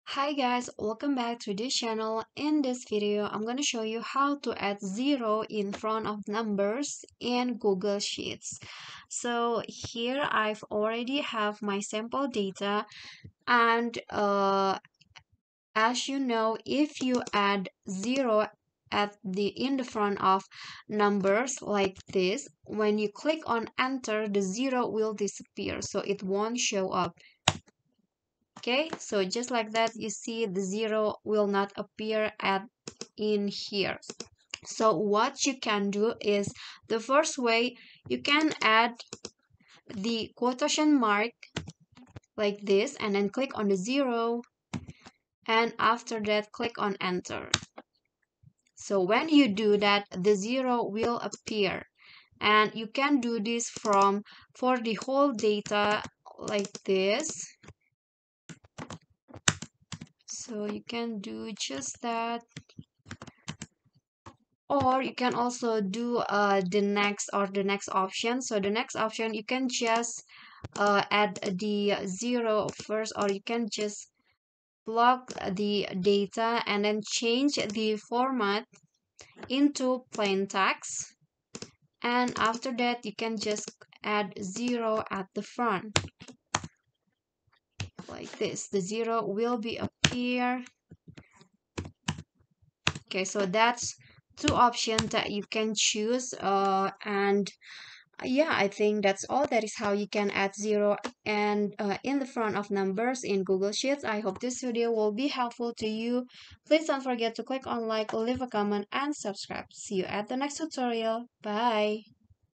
Hi guys, welcome back to this channel. In this video, I'm going to show you how to add zero in front of numbers in Google Sheets. So here I've already have my sample data and as you know, if you add zero in the front of numbers like this, when you click on enter, the zero will disappear, so it won't show up. Okay, so just like that, you see the zero will not appear in here. So what you can do is, the first way, you can add the quotation mark like this and then click on the zero, and after that click on enter. So when you do that, the zero will appear, and you can do this for the whole data like this. So you can do just that, or you can also do the next option. So the next option, you can just add the zero first, or you can just block the data and then change the format into plain text, and after that you can just add zero at the front like this. The zero will be appear. Okay, so that's two options that you can choose, and yeah, I think that's all. That is how you can add zero and in the front of numbers in Google Sheets. I hope this video will be helpful to you. Please don't forget to click on like, leave a comment, and subscribe. See you at the next tutorial. Bye.